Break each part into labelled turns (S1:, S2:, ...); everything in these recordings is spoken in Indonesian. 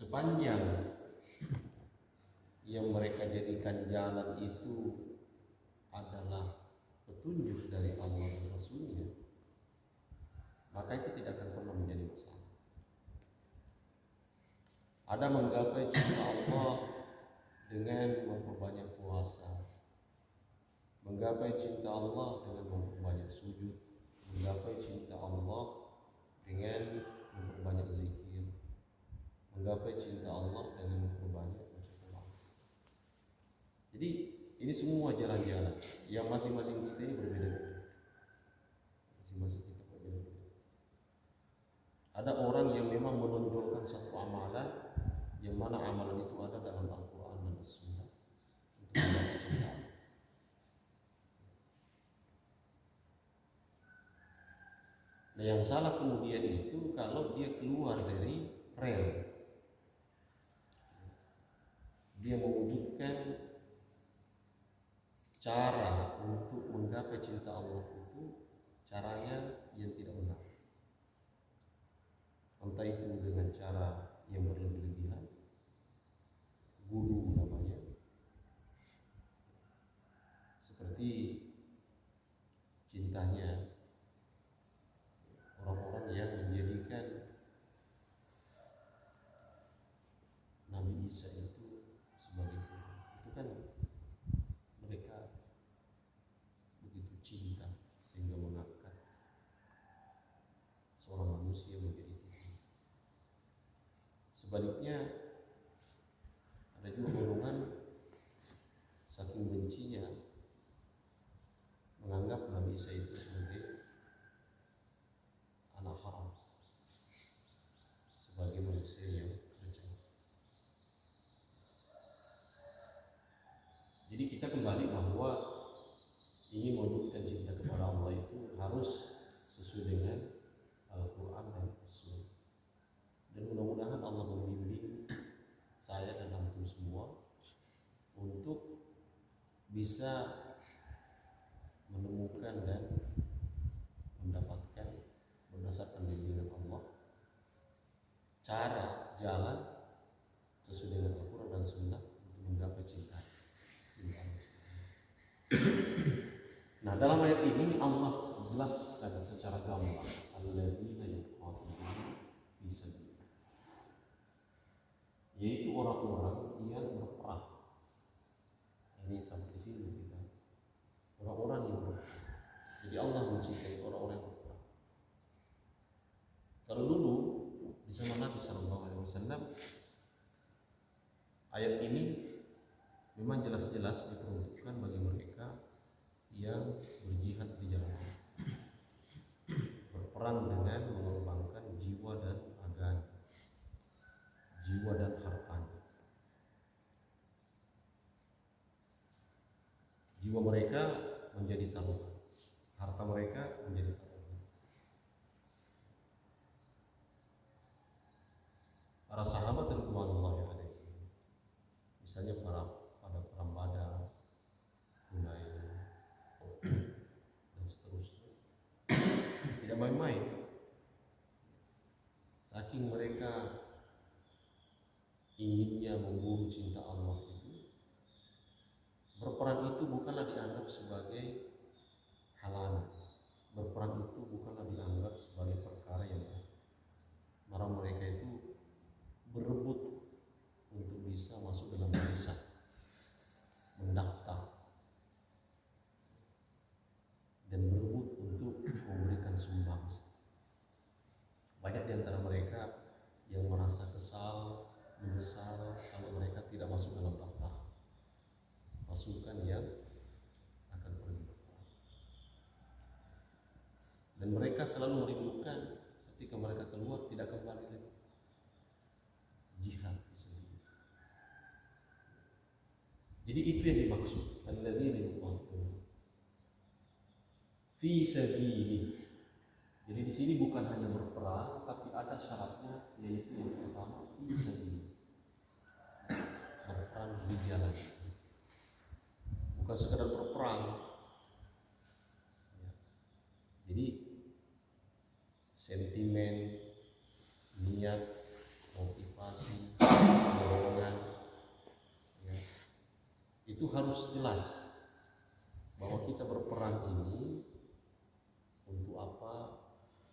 S1: sepanjang yang mereka jadikan jalan itu adalah petunjuk dari Allah dan Rasulnya, maka itu tidak akan pernah menjadi masalah. Ada menggapai cinta Allah dengan memperbanyak puasa, menggapai cinta Allah dengan memperbanyak sujud, menggapai cinta Allah dengan memperbanyak zikir, menggapai cinta Allah dengan memperbanyak baca Quran. Jadi ini semua jalan-jalan yang masing-masing kita ini berbeda-beda. Masing-masing kita berbeda-beda. Ada orang yang memang menonjolkan satu amalan, yang mana amalan itu ada dalam Al-Quran dan As-Sunnah untuk menggapai cinta Allah. Nah, yang salah kemudian itu kalau dia keluar dari rel, dia mewujudkan cara untuk menggapai cinta Allah itu caranya yang tidak benar. Entah itu dengan cara yang berlebih-lebihan, gulu namanya, seperti cintanya orang-orang yang menjadikan Nabi Isa itu sebagai Tuhan. Itu kan mereka begitu cinta sehingga mengangkat seorang manusia menjadi Tuhan. Sebaliknya ada juga golongan saking bencinya menganggap Nabi Isa itu sebagai anak haram, sebagai manusia yang kejam. Jadi kita kembali bahwa ingin mewujudkan cinta kepada Allah itu harus sesuai dengan Al-Quran dan As-Sunnah. Dan mudah-mudahan Allah membimbing saya dan antum semua untuk bisa menemukan dan mendapatkan berdasarkan bimbingan Allah cara jalan sesuai dengan Al-Quran dan Sunnah untuk menggapai cinta Allah. Nah, dalam ayat ini Allah jelaskan secara gamblang alladzina yuqatiluna fi sabilillah, yaitu orang-orang yang berperang. Ini sampai di sini kita. Orang-orang yang berperang. Jadi Allah mencintai orang-orang yang berperang. Kalau dulu di zaman Nabi SAW, ayat ini memang jelas-jelas diperuntukkan bagi mereka yang berjihad di jalan Allah, berperang dengan mengorbankan jiwa dan agama, jiwa dan hartanya. Jiwa mereka menjadi taruhan, harta mereka menjadi taruhan. Para sahabat radhiyallahu anhum, misalnya pada perang Badar, Hunain, dan seterusnya, tidak main-main. Saking mereka inginnya memburu cinta Allah itu, berperang itu bukanlah dianggap sebagai halangan. Berperang itu bukanlah dianggap sebagai perkara yang baik. Malah mereka itu berebut untuk bisa masuk dalam barisan, mendaftar, dan berebut untuk memberikan sumbangsi. Banyak di antara mereka yang merasa kesal, menyesal kalau mereka tidak masuk dalam daftar pasukan yang akan pergi berperang. Dan mereka selalu merindukan ketika mereka keluar tidak kembali lagi. Jihad fisabilillah. Jadi itu yang dimaksud alladzina yuqatiluna fi sabilillah. Jadi di sini bukan hanya berperang, tapi ada syaratnya, yaitu yang pertama fi sabilillah, berperang di jalan. Bukan sekedar berperang. Ya. Jadi sentimen, niat, motivasi harus jelas bahwa kita berperang ini untuk apa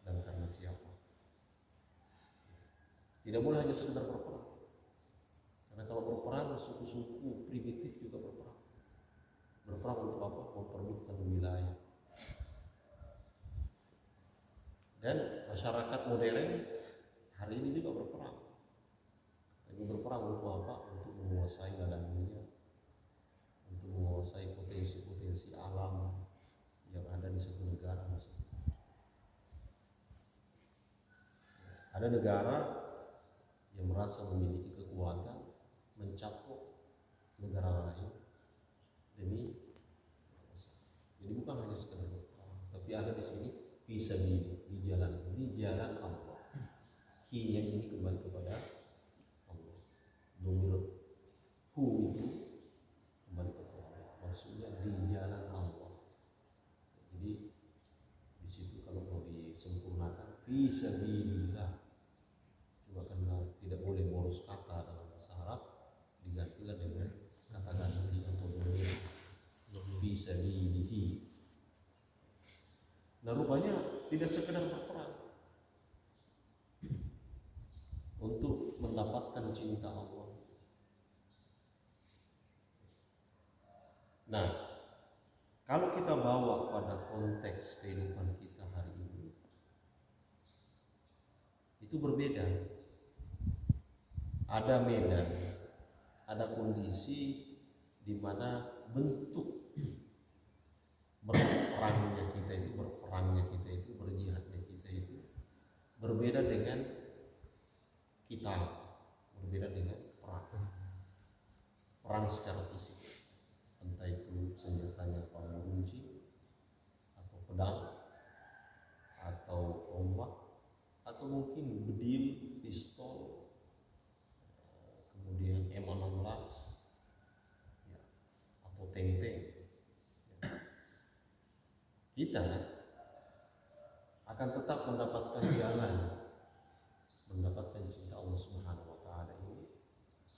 S1: dan karena siapa. Tidak boleh hanya sekedar berperang. Karena kalau berperang, suku-suku primitif juga berperang. Berperang untuk apa? Memperebutkan wilayah. Dan masyarakat modern hari ini juga berperang. Tapi berperang untuk apa? Untuk menguasai ladang minyak, untuk menguasai potensi-potensi alam yang ada di satu negara. Ada negara yang merasa memiliki kekuatan mencaplok negara lain demi. Jadi bukan hanya sekedar berperang, tapi ada di sini fisabilillah, di jalan Allah. Hi-nya ini kembali kepada Allah. Domir hu itu kembali kepada Allah. Maksudnya di jalan Allah. Jadi di situ kalau mau disempurnakan fisabilillah. Cuma karena tidak boleh boros kata dalam bahasa Arab, digantilah dengan kata ganti atau domir fisabilillah. Nah, rupanya tidak sekedar berperang untuk mendapatkan cinta Allah. Nah, kalau kita bawa pada konteks kehidupan kita hari ini, itu berbeda. Ada medan, ada kondisi di mana bentuk berperangnya kita itu, berjihadnya kita itu berbeda dengan kita, berbeda dengan perang secara fisik, entah itu senjatanya pangunci atau pedang atau tombak atau mungkin bedil, pistol, kemudian M16 ya, atau tank-tank. Kita akan tetap mendapatkan jalan, mendapatkan cinta Allah Subhanahu wa Ta'ala ini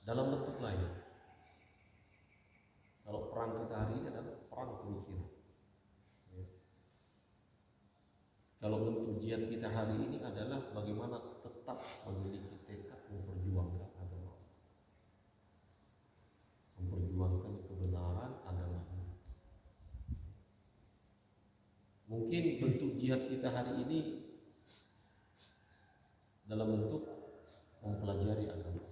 S1: dalam bentuk lain. Kalau perang kita hari ini adalah perang pemikiran. Ya. Kalau bentuk jihad kita hari ini adalah bagaimana tetap memiliki tekad memperjuangkan agama, memperjuangkan kebenaran agama. Mungkin bentuk jihad kita hari ini dalam bentuk mempelajari agama.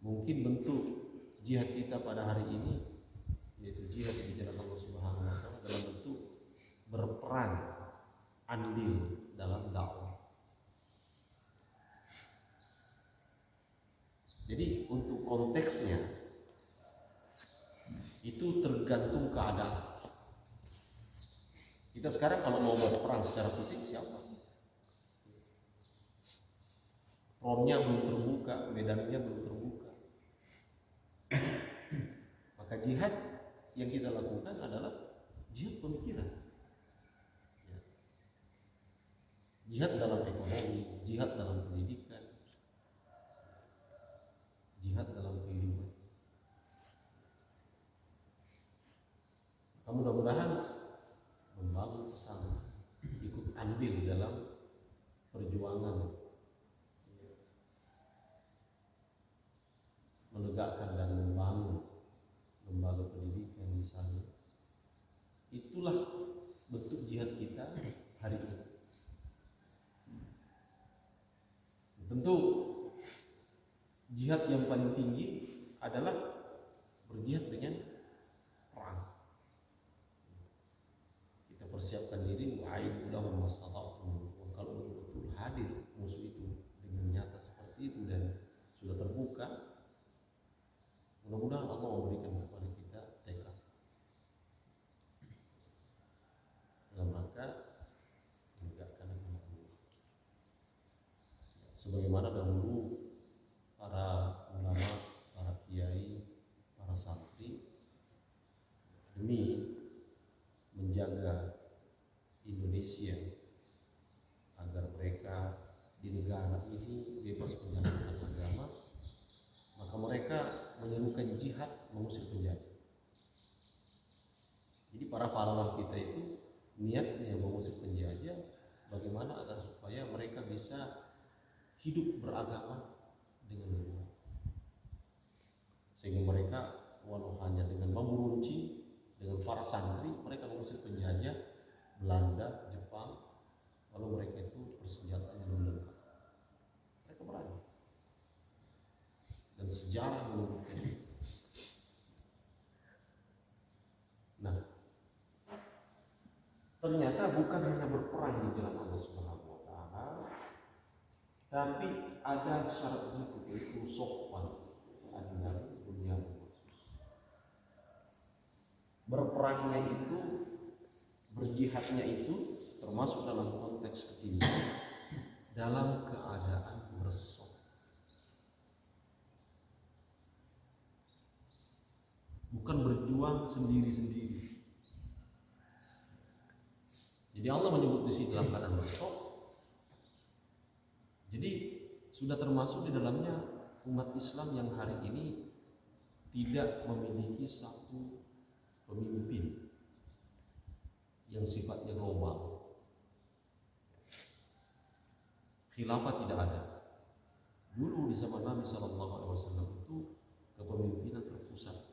S1: Mungkin bentuk jihad kita pada hari ini yaitu jihad di jalan Allah Subhanahu wa Ta'ala dalam bentuk berperan andil dalam dakwah. Jadi untuk konteksnya itu tergantung keadaan. Kita sekarang kalau mau berperang secara fisik siapa? Frontnya belum terbuka, medannya belum terbuka. Maka jihad yang kita lakukan adalah jihad pemikiran. Ya. Jihad dalam ekonomi, jihad dalam pendidikan, jihad dalam kehidupan. Mudah-mudahan membangun kesana, ikut andil dalam perjuangan menegakkan dan membangun lembaga pendidikan di sana. Itulah bentuk jihad kita hari ini. Tentu jihad yang paling tinggi adalah berjihad dengan perang. Kita persiapkan diri, wa'idullahu mastata'tum. Kalau betul-betul hadir musuh itu dengan nyata seperti itu dan sudah terbuka, mudah-mudahan Allah memberikan kepada kita tekad dalam rangka menegakkan agama Allah. Sebagaimana dahulu para ulama, para kiai, para santri demi menjaga Indonesia agar mereka di negara ini bebas menjalankan agama, maka mereka menyerukan jihad mengusir penjajah. Jadi para pahlawan kita itu niatnya mengusir penjajah bagaimana agar supaya mereka bisa hidup beragama dengan leluhur. Sehingga mereka walau hanya dengan bambu runcing, dengan para santri, mereka mengusir penjajah Belanda, Jepang, lalu mereka itu persenjataannya lebih lengkap. Mereka berani. Dan sejarah menunjukkan. Nah, ternyata bukan hanya berperang di jalan Allah Subhanahu wa taala, tapi ada syarat berikut, yaitu sofwan, ada dunia khusus. Berperangnya itu, berjihadnya itu termasuk dalam konteks ketiga, dalam keadaan bersof. Bukan berjuang sendiri-sendiri. Jadi Allah menyebut di sini dalam keadaan bersof. Jadi sudah termasuk di dalamnya umat Islam yang hari ini tidak memiliki satu pemimpin yang sifatnya global. Khilafah tidak ada. Dulu di zaman Nabi SAW itu kepemimpinan terpusat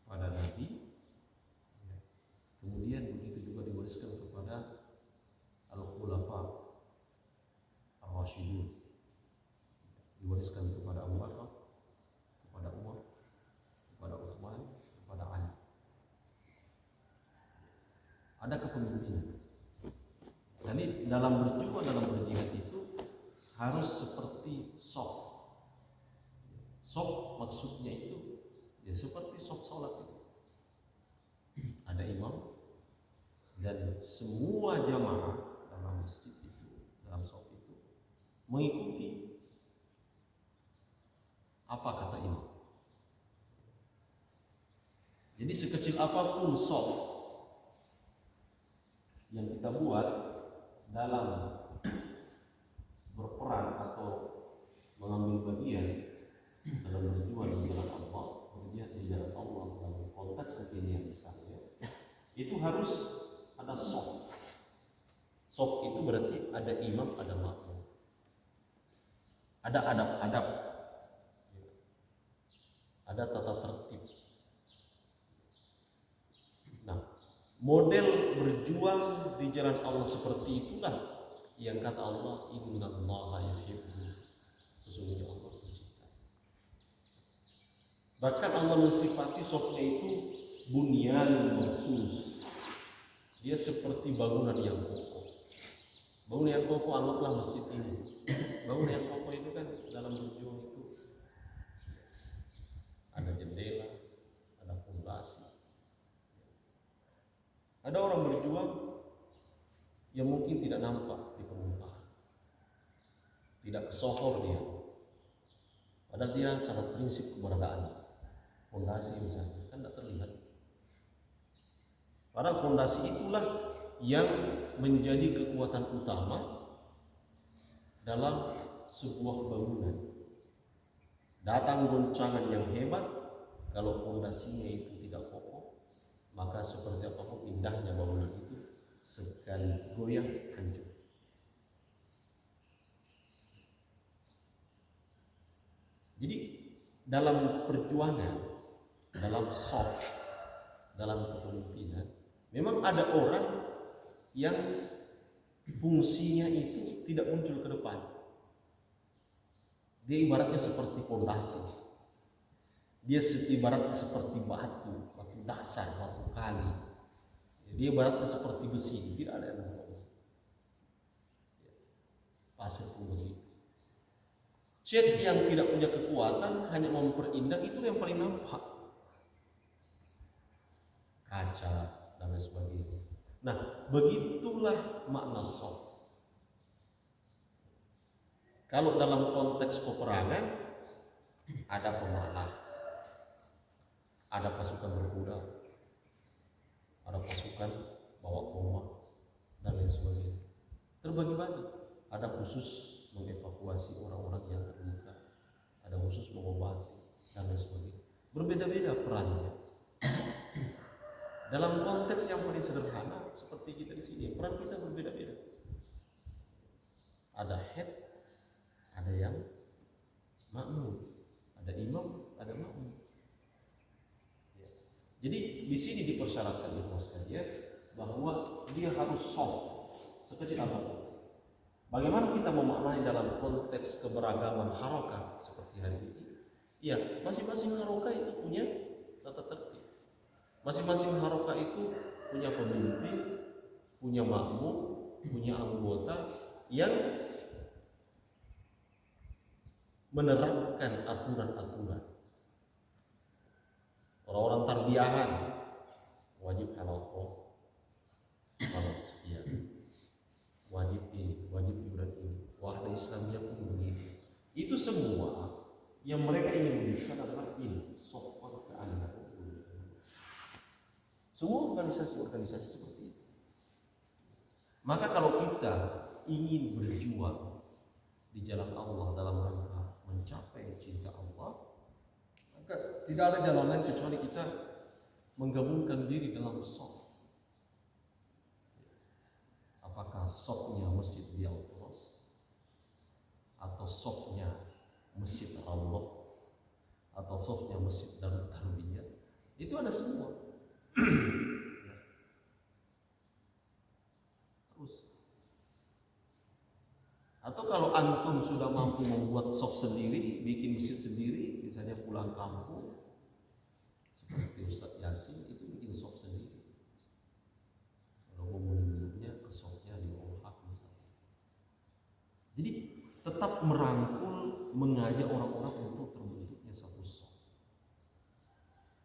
S1: pada Nabi, kemudian begitu juga diwariskan kepada Al-Khulafa Ar-Rasyidun, diwariskan kepada Abu Bakar, kepada Umar, kepada Utsman, kepada Ali. Ada kepemimpinan. Jadi dalam berjuang, dalam berjihad itu harus seperti soft. Soft maksudnya itu ya seperti soft sholat itu. Ada imam dan semua jamaah dalam masjid itu, dalam soft itu mengikuti apa kata imam. Jadi sekecil apapun soft yang kita buat dalam berperang atau mengambil bagian dalam berjuang di jalan Allah, berjihad di jalan Allah dalam konteks kekinian misalnya, itu harus ada soft. Soft itu berarti ada imam, ada makmum, ada adab-adab, ada tata tertib. Nah, model berjuang di jalan Allah seperti itulah yang kata Allah, innallaha yuhibbu, sesungguhnya Allah mencintai. Bahkan Allah mensifati softnya itu bunyan marsus. Dia seperti bangunan yang kokoh. Bangunan yang kokoh anggaplah masjid ini. Bangunan yang kokoh itu kan dalam berjuang itu ada jendela, ada fondasi. Ada orang berjuang yang mungkin tidak nampak di permukaan, tidak kesohor dia, padahal dia sangat prinsip keberadaan. Fondasi misalnya kan tidak terlihat. Padahal fondasi itulah yang menjadi kekuatan utama dalam sebuah bangunan. Datang goncangan yang hebat, kalau fondasinya itu tidak kokoh, maka seperti apapun indahnya bangunan itu, sekali goyang hancur. Jadi dalam perjuangan, dalam soft, dalam kepemimpinan, memang ada orang yang fungsinya itu tidak muncul ke depan. Dia ibaratnya seperti fondasi. Dia ibaratnya seperti batu dasar, batu kali. Dia ibaratnya seperti besi, tidak ada yang nampak besi. Pasir pun begitu. Cat yang tidak punya kekuatan hanya memperindah, itu yang paling nampak. Kaca dan lain sebagainya. Nah, begitulah makna soft. Kalau dalam konteks peperangan ada pemanah, ada pasukan berkuda, ada pasukan bawa tombak dan lain sebagainya. Terbagi-bagi. Ada khusus mengevakuasi orang-orang yang terluka, ada khusus mengobati, dan lain sebagainya. Berbeda-beda perannya. Dalam konteks yang paling sederhana seperti kita di sini, peran kita berbeda-beda. Ada head, ada yang makmum, ada imam, ada makmum. Ya. Jadi di sini dipersyaratkan ikhwan sekalian bahwa dia harus soft sekecil apapun. Bagaimana kita memaknai dalam konteks keberagaman harokat seperti hari ini? Ya, masing-masing harokat itu punya tata tertib. Masing-masing harokat itu punya pemimpin, punya makmum, punya anggota yang menerapkan aturan-aturan. Orang-orang tarbiyahan wajib halaqah, halal sekian, wajib ini, wajib iuran ini, wahda Islamiyah pun begitu. Itu semua yang mereka ingin wujudkan adalah ini, sopan keadilan. Semua organisasi-organisasi seperti itu. Maka kalau kita ingin berjuang di jalan Allah dalam rangka mencapai cinta Allah, maka tidak ada jalan lain kecuali kita menggabungkan diri dalam soft. Apakah softnya Masjid Diautos atau softnya Masjid Allah atau softnya Masjid Darut Tarbiyah, itu ada semua. Terus, atau kalau antum sudah mampu membuat soft sendiri, bikin masjid sendiri, misalnya pulang kampung seperti Ustadz Yasin itu bikin soft sendiri. Kalau mau menyebutnya ke softnya di OHAK misalnya. Jadi tetap merangkul, mengajak orang-orang untuk terbentuknya satu soft.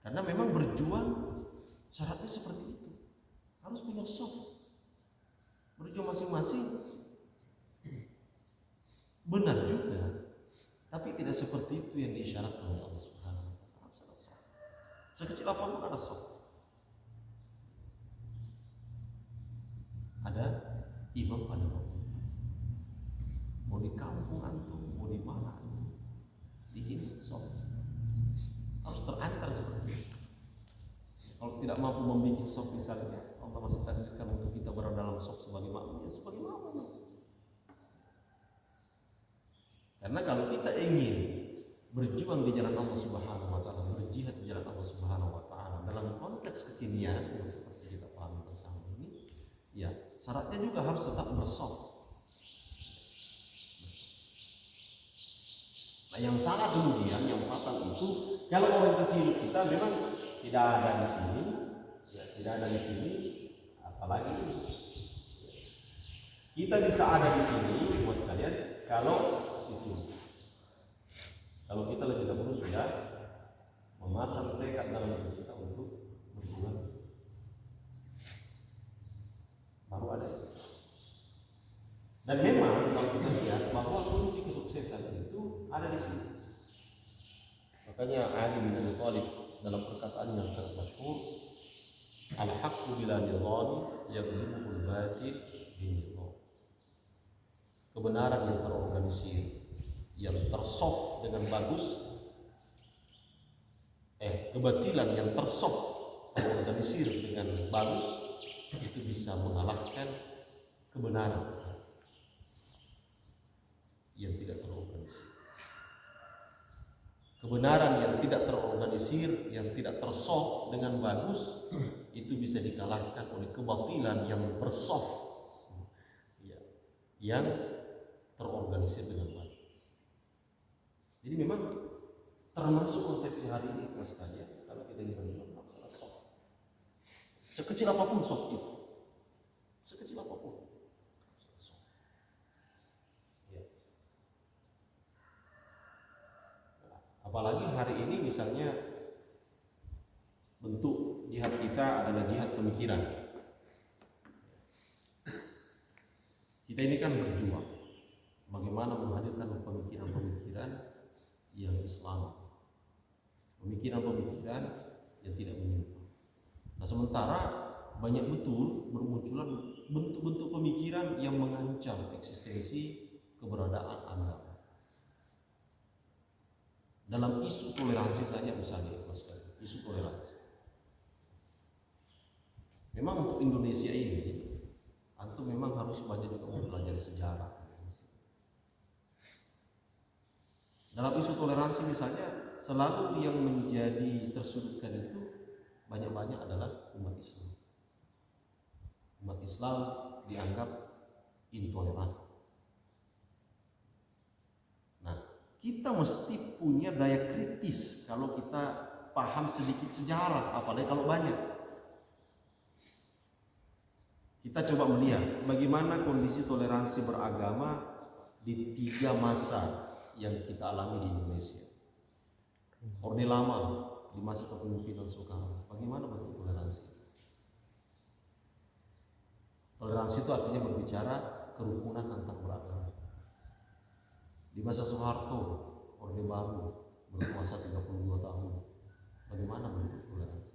S1: Karena memang berjuang syaratnya seperti itu, harus punya soft. Berjuang masing-masing benar juga, tapi tidak seperti itu yang diisyaratkan oleh Allah Subhanahu wa Ta'ala. Harus ada soft. Sekecil apapun ada soft. Ada imam, ada makmum. Mau di kampung antum, mau di mana antum, bikin soft. Harus terantar seperti itu. Kalau tidak mampu membuat soft misalnya, Allah masih takdirkan untuk kita berada dalam soft sebagai makmum, ya sebagai makmum. Karena kalau kita ingin berjuang di jalan Allah Subhanahu wa Ta'ala, berjihad di jalan Allah Subhanahu wa Ta'ala dalam konteks kekinian yang seperti kita pahami bersama ini, ya syaratnya juga harus tetap bersoft. Nah, yang salah kemudian, yang fatal itu kalau orientasi hidup kita memang tidak ada di sini, ya tidak ada di sini, apalagi ini. Kita bisa ada di sini, buat sekalian, kalau di sini. Kalau kita lebih dahulu sudah memasang tekad dalam diri kita untuk berjuang, baru ada. Dan memang kalau kita lihat bahwa kunci kesuksesan itu ada di sini. Makanya Ali bin Abi Thalib dalam perkataan yang sangat masyhur, al-haqqu bila nidhami yaghlibuhul batil bin nidham. Kebenaran yang terorganisir, yang tersoft dengan bagus, kebatilan yang tersoft, terorganisir dengan bagus, itu bisa mengalahkan kebenaran yang tidak terorganisir. Kebenaran yang tidak terorganisir, yang tidak tersoft dengan bagus, itu bisa dikalahkan oleh kebatilan yang bersoft, yang terorganisir dengan baik. Jadi memang termasuk konteks hari ini sekalian, kalau kita ingin berjuang masalah soft, sekecil apapun soft itu, sekecil apapun soft. Ya. Apalagi hari ini misalnya bentuk jihad kita adalah jihad pemikiran. Kita ini kan berjuang bagaimana menghadirkan pemikiran-pemikiran yang Islam, pemikiran-pemikiran yang tidak menyimpang. Nah, sementara banyak betul bermunculan bentuk-bentuk pemikiran yang mengancam eksistensi keberadaan agama. dalam isu toleransi saja misalnya, isu toleransi. Memang untuk Indonesia ini, antum memang harus banyak juga mempelajari sejarah. Dalam isu toleransi misalnya, selalu yang menjadi tersudutkan itu banyak-banyak adalah umat Islam. Umat Islam dianggap intoleran. Nah, kita mesti punya daya kritis kalau kita paham sedikit sejarah, apalagi kalau banyak. Kita coba melihat bagaimana kondisi toleransi beragama di 3 masa yang kita alami di Indonesia. Orde Lama di masa kepemimpinan Soekarno, bagaimana bentuk toleransi? Toleransi itu artinya berbicara kerukunan antar beragama. Di masa Soeharto, Orde Baru berkuasa 32 tahun, bagaimana bentuk toleransi?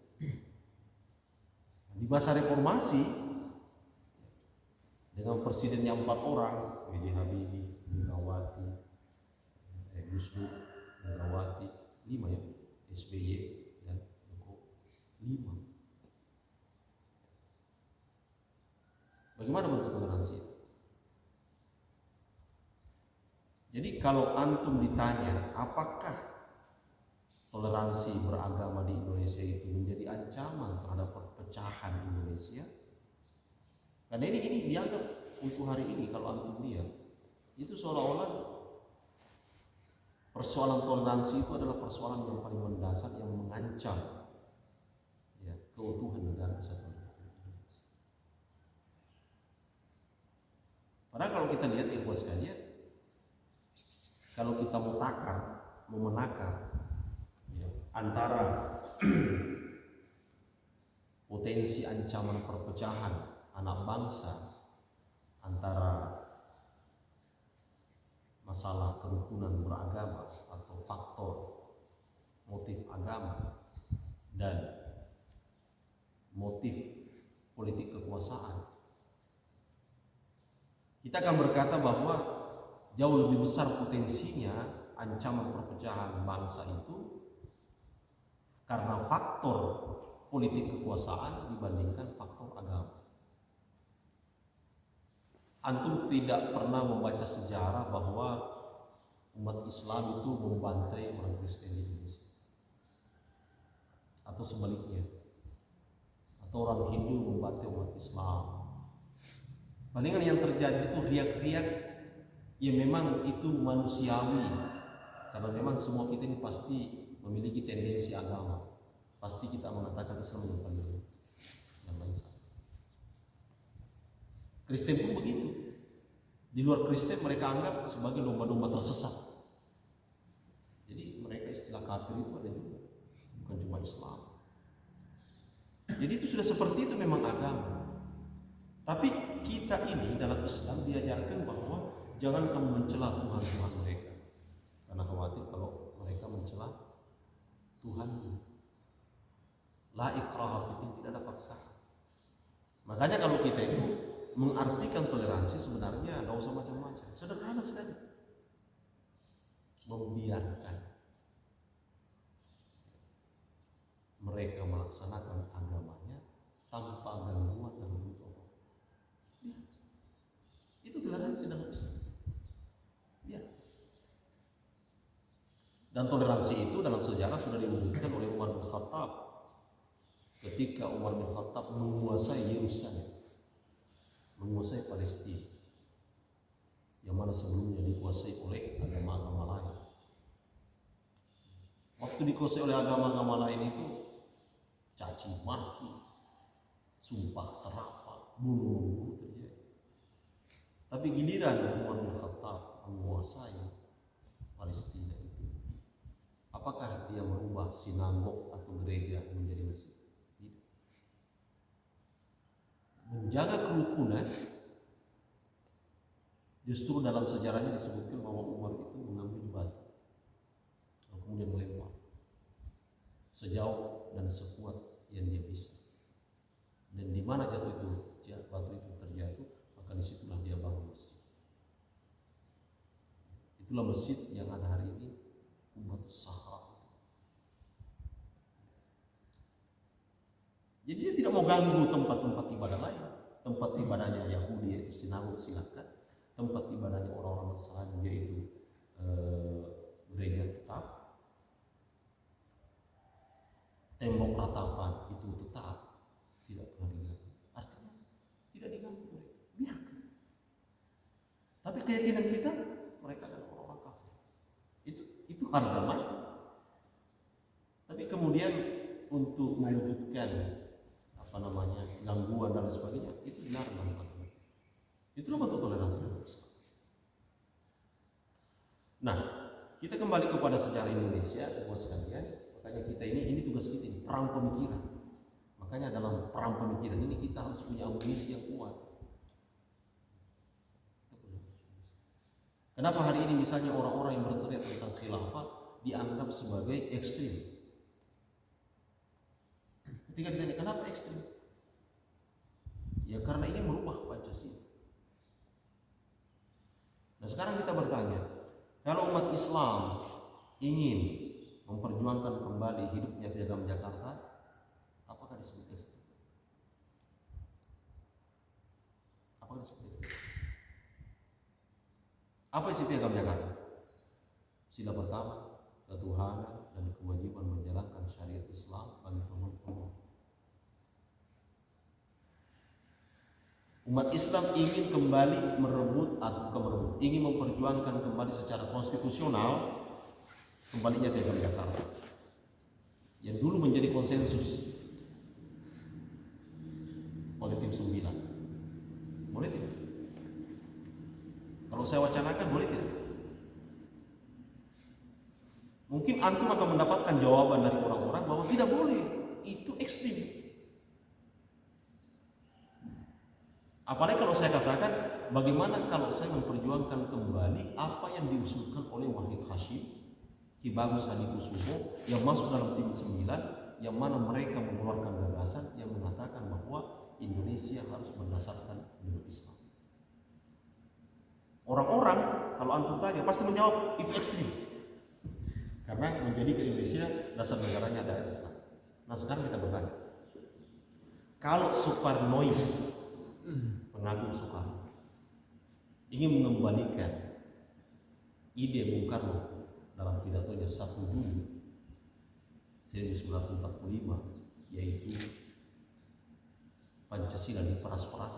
S1: Di masa Reformasi dengan presidennya 4 orang, B.J. Habibie, Megawati, Gus Dur, Megawati, 5 ya, SBY dan Jokowi, 5. Bagaimana bentuk toleransi? Jadi kalau antum ditanya apakah toleransi beragama di Indonesia itu menjadi ancaman terhadap perpecahan Indonesia, karena ini dianggap untuk hari ini kalau antum lihat itu seolah-olah persoalan toleransi itu adalah persoalan yang paling mendasar yang mengancam ya, keutuhan negara kesatuan Republik Indonesia. Padahal kalau kita lihat ikhwas sekalian, kalau kita mau menakar ya, antara potensi ancaman perpecahan anak bangsa, antara masalah kerukunan beragama atau faktor motif agama dan motif politik kekuasaan, kita akan berkata bahwa jauh lebih besar potensinya ancaman perpecahan bangsa itu karena faktor politik kekuasaan dibandingkan faktor agama. Antum tidak pernah membaca sejarah bahwa umat Islam itu membantai orang Kristen di Indonesia, atau sebaliknya, atau orang Hindu membantai umat Islam. Palingan yang terjadi itu riak-riak, ya memang itu manusiawi, karena memang semua kita ini pasti memiliki tendensi agama. Pasti kita mengatakan Islam yang paling yang lain sama. Kristen pun begitu. Di luar Kristen mereka anggap sebagai domba-domba tersesat. Jadi mereka istilah kafir itu ada juga, bukan cuma Islam. Jadi itu sudah seperti itu memang agama. Tapi kita ini dalam Islam diajarkan bahwa jangan kamu mencela Tuhan mereka, karena khawatir kalau mereka mencela Tuhanmu. La ikraha fiddin, tidak ada paksaan. Makanya kalau kita itu mengartikan toleransi sebenarnya tidak usah macam-macam, sederhana sekali. Membiarkan mereka melaksanakan agamanya tanpa gangguan dan butuh. Ya. Itu toleransi dalam Islam. Ya. Dan toleransi itu dalam sejarah sudah diwujudkan oleh Umar bin Khattab ketika Umar bin Khattab menguasai Yerusalem, menguasai Palestina, yang mana sebelumnya dikuasai oleh agama-agama lain. Waktu dikuasai oleh agama-agama lain itu caci maki, sumpah serapah, bunuh terjadi. Tapi giliran Umar bin Khattab menguasai Palestina itu, apakah dia merubah sinagog atau gereja menjadi masjid? Menjaga kerukunan, justru dalam sejarahnya disebutkan bahwa Umar itu mengambil batu lalu kemudian melempar sejauh dan sekuat yang dia bisa, dan di mana jatuh itu batu itu terjatuh, maka disitulah dia bangun masjid. Itulah masjid yang ada hari ini Kubatus Sahra. Jadi dia tidak mau ganggu tempat-tempat ibadah lain. Tempat ibadahnya Yahudi yaitu sinagog, silakan. Tempat ibadahnya orang-orang Nasrani yaitu gereja tetap. Tembok ratapan itu tetap tidak pernah diganggu. Artinya tidak diganggu mereka, biarkan. Tapi keyakinan kita mereka adalah orang-orang kafir. Itu harga mati. Tapi kemudian untuk mewujudkan gangguan dan sebagainya, itu dilarang. Itulah bentuk toleransi. Nah, kita kembali kepada sejarah Indonesia, Bapak sekalian. Makanya kita ini tugas kita ini, perang pemikiran. Makanya dalam perang pemikiran ini kita harus punya amunisi yang kuat. Kenapa hari ini misalnya orang-orang yang berteriak tentang khilafah dianggap sebagai ekstrim? Ketika ditanya kenapa ekstrim? Ya karena ingin merubah Pancasila. Nah sekarang kita bertanya, kalau umat Islam ingin memperjuangkan kembali hidupnya Piagam Jakarta, apakah disebut ekstrim? Apakah disebut ekstrim? Apa isi Piagam Jakarta? Sila pertama, ketuhanan dan kewajiban menjalankan syariat Islam bagi pemeluk. Umat Islam ingin kembali ingin memperjuangkan kembali secara konstitusional kembalinya Piagam Jakarta yang dulu menjadi konsensus oleh tim 9. Boleh tidak? Kalau saya wacanakan boleh tidak? Mungkin antum akan mendapatkan jawaban dari orang-orang bahwa tidak boleh, itu ekstrim. Apalagi kalau saya katakan, bagaimana kalau saya memperjuangkan kembali apa yang diusulkan oleh Wahid Hashim, Ki Bagus Hadikusumo yang masuk dalam tim 9, yang mana mereka mengeluarkan gagasan yang mengatakan bahwa Indonesia harus berdasarkan menurut Islam. Orang-orang kalau antum tanya pasti menjawab itu ekstrim, karena menjadi ke Indonesia dasar negaranya adalah Islam. Nah sekarang kita bertanya, kalau Soekarnois, pengagum Soekarno, ingin mengembalikan ide Bung Karno dalam pidatonya 1 Juli 1945, yaitu Pancasila diperas-peras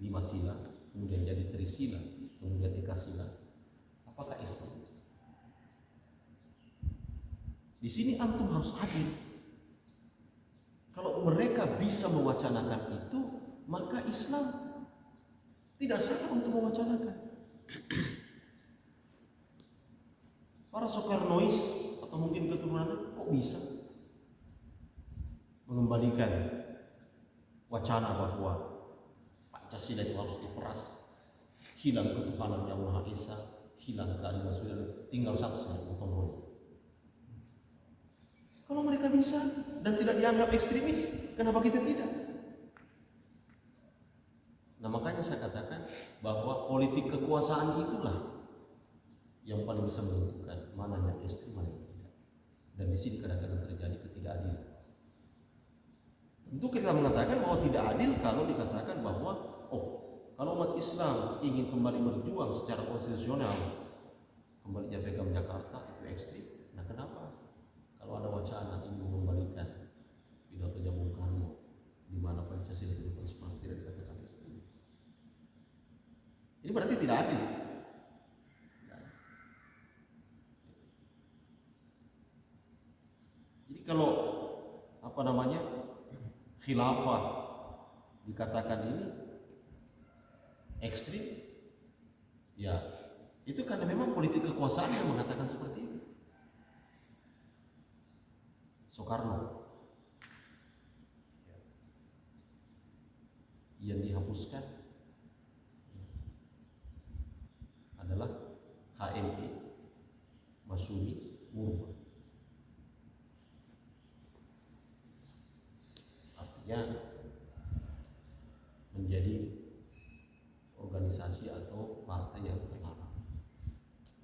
S1: 5 sila, kemudian jadi Trisila, kemudian Ekasila, apakah ekstrim? Di sini antum harus adil. Kalau mereka bisa mewacanakan itu, maka Islam tidak salah untuk mewacanakan. Para Soekarnois atau mungkin keturunan kok bisa mengembalikan wacana bahwa Pancasila itu harus diperas, hilang ketuhanan yang Maha Esa, hilang keadilan sosial, tinggal satu saja, gotong royong. Kalau mereka bisa dan tidak dianggap ekstremis, kenapa kita tidak? Nah makanya saya katakan bahwa politik kekuasaan itulah yang paling bisa menentukan mana yang ekstrim, mana yang tidak. Dan di sini kadang-kadang terjadi ketidakadilan. Tentu kita mengatakan bahwa tidak adil kalau dikatakan bahwa kalau umat Islam ingin kembali berjuang secara konstitusional, kembalinya Piagam Jakarta itu ekstrim. Nah kenapa? Kalau ada wacana ingin mengembalikan pidatonya Bung Karno di mana Pancasila itu diperas-peras tidak dikatakan ekstrim. Ini berarti tidak adil. Jadi kalau khilafah dikatakan ini ekstrim, ya itu karena memang politik kekuasaan yang mengatakan seperti itu. Soekarno yang dihapuskan adalah HMI Masyumi Murba. Artinya menjadi organisasi atau partai yang terlarang,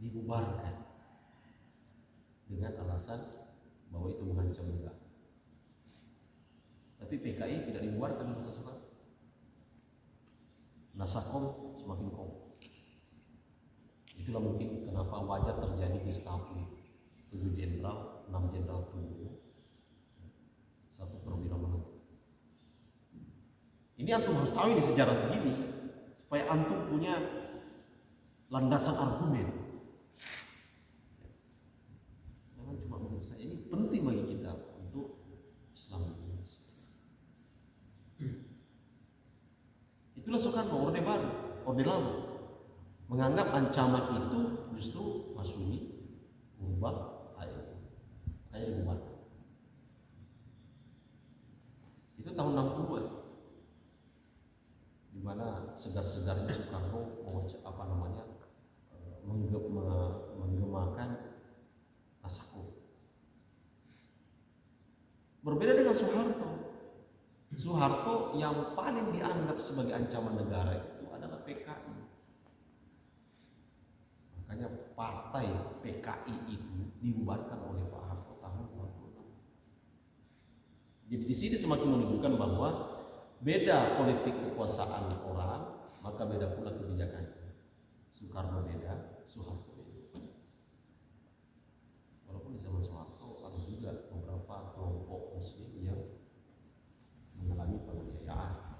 S1: dibubarkan. dengan alasan bahwa itu mengancam negara. Tapi PKI tidak dibubarkan di masa Soekarno. Nasakom semakin kokoh. Itulah mungkin kenapa wajar terjadi reshuffle 7 jenderal, 6 jenderal terbunuh, 1 perwira menengah. Ini antum harus tahu di sejarah begini supaya antum punya landasan argumen. Jangan cuma begitu saja. Ini penting bagi kita untuk Islam Indonesia. Itulah Soekarno, Orde Baru, Orde Lama, menganggap ancaman itu justru Masyumi, merubah ayat dibuat. Itu tahun 60-an, di mana segar-segarnya Soekarno menggemakan Nasakom. Berbeda dengan Soeharto. Soeharto yang paling dianggap sebagai ancaman negara itu adalah PKI. Makanya partai PKI itu dibubarkan oleh Pak Harto tahun 26. Jadi di sini semakin menunjukkan bahwa beda politik kekuasaan orang, maka beda pula kebijakannya. Soekarno beda, Soeharto beda. Walaupun di zaman Soeharto ada juga beberapa kelompok Muslim yang mengalami penganiayaan,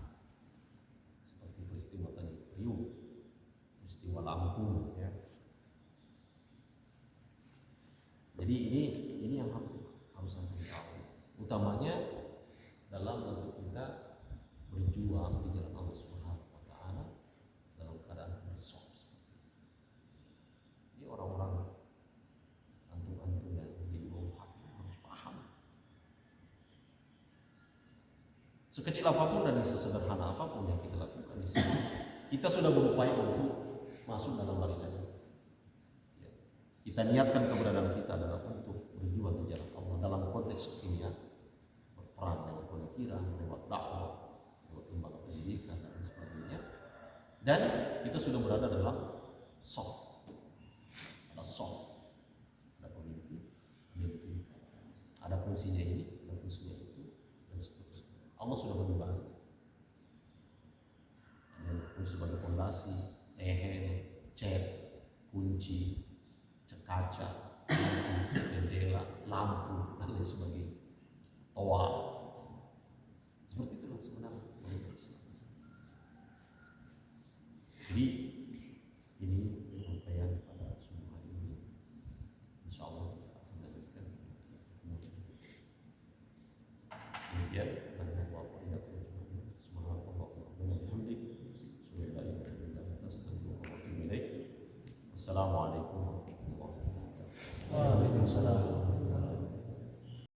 S1: seperti peristiwa Tanjung Priuk, peristiwa Lampung, ya. Jadi ini yang harus antum tahu. Utamanya dalam bentuk kita berjuang di jalan Allah Subhanahu wa taala dalam keadaan bersoft. Ini orang-orang antum-antum yang di bawah hak harus paham. Sekecil apapun dan sesederhana apapun yang kita lakukan di sini, kita sudah berupaya untuk masuk dalam barisan ini. Kita niatkan keberadaan kita adalah untuk berjuang di jalan Allah dalam konteks ini, ya, berperan lewat pemikiran, lewat dakwah, lewat lembaga pendidikan dan sebagainya. Dan kita sudah berada dalam soft, ada soft, ada pemimpin, ada fungsinya ini, ada fungsinya itu, dan seterusnya. Allah sudah berbantu. Dan fungsi sebagai fondasi, tehen, cat, kunci, kaca, pintu, jendela, lampu, dan lain sebagainya. Toa. Seperti itulah sebenarnya politik Islam. Jadi ini penyampaian pada subuh hari ini. Insya Allah kita akan lanjutkan kemudian. Demikian dengan wafat tidak terjadi. Subhanallah wa bihamdihi. Assalamualaikum warahmatullahi wabarakatuh.
S2: Waalaikumsalam.